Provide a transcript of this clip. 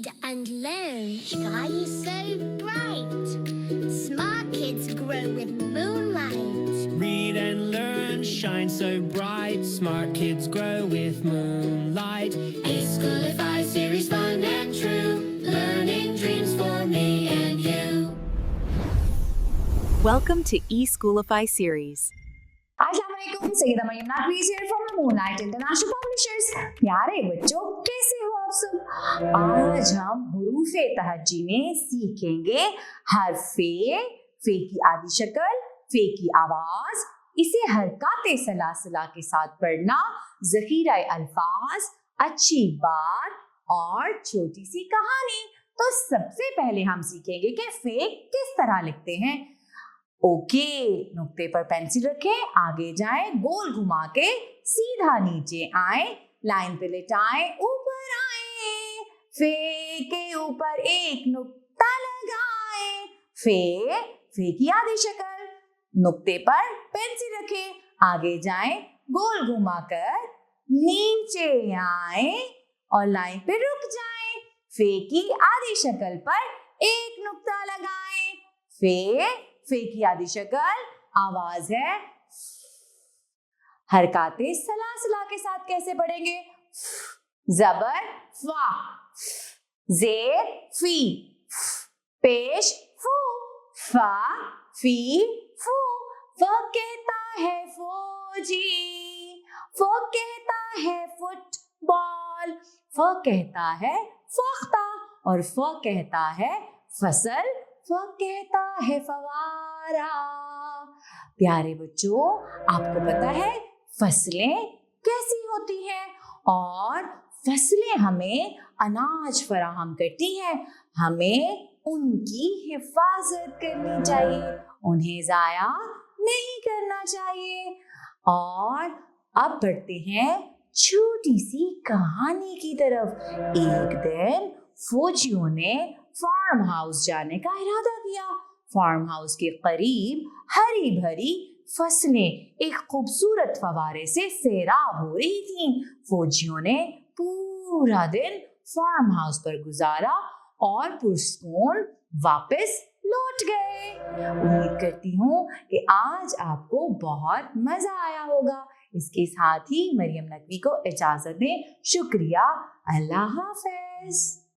Read and learn, shine so bright. Smart kids grow with moonlight. Read and learn, shine so bright. Smart kids grow with moonlight. eSchoolify series, fun and true. Learning dreams for me and you. Welcome to eSchoolify series. अस्सलामुअलैकुम, Syeda Maryam Naqvi here from the Moonlight International Publishers। प्यारे बच्चों, कैसे हो आप सब? आज हम हुरूफे तहज्जी में सीखेंगे हरफे, फे की आदि शक्ल, फे की आवाज, इसे हरकाते सलासला के साथ पढ़ना, ज़खीरा अल्फाज, अच्छी बात और छोटी सी कहानी। तो सबसे पहले हम सीखेंगे कि फे किस तरह लिखते हैं। ओके, नुक्ते पर पेंसिल रखें, आगे जाएं, गोल घुमा के सीधा नीचे आए, लाइन पे लिटाएं, ऊपर आए, फे के ऊपर एक नुक्ता लगाएं। फे की आधी शक्ल, नुक्ते पर पेंसिल रखें, आगे जाएं, गोल घुमाकर नीचे आए और लाइन पे रुक जाएं। फे की आधी शक्ल पर एक नुक्ता लगाएं। फे की आधी शक्ल, आवाज है। हरकाते सलासला के साथ कैसे पढ़ेंगे? जबर फा, जेर फी, पेश फू, फा फी फू। फ कहता है फौजी, फ कहता है फुटबॉल, फ कहता है फख्ता और फ कहता है फसल, फ कहता है फवारा। प्यारे बच्चों, आपको पता है फसलें कैसी होती हैं और फसलें हमें अनाज फराहम करती हैं। हमें उनकी हिफाजत करनी चाहिए, उन्हें जाया नहीं करना चाहिए। और अब बढ़ते हैं छोटी सी कहानी की तरफ। एक दिन फौजियों ने फार्म हाउस जाने का इरादा किया। फार्म हाउस के करीब हरी भरी फसलें एक खूबसूरत फवारे से सैराब हो रही थीं। फौजियों ने पूरा दिन फार्म हाउस पर गुजारा और पुरस्कून वापस लौट गए। उम्मीद करती हूँ कि आज आपको बहुत मजा आया होगा। इसके साथ ही मरियम नकवी को इजाजत दें। शुक्रिया, अल्लाह हाफ़िज़।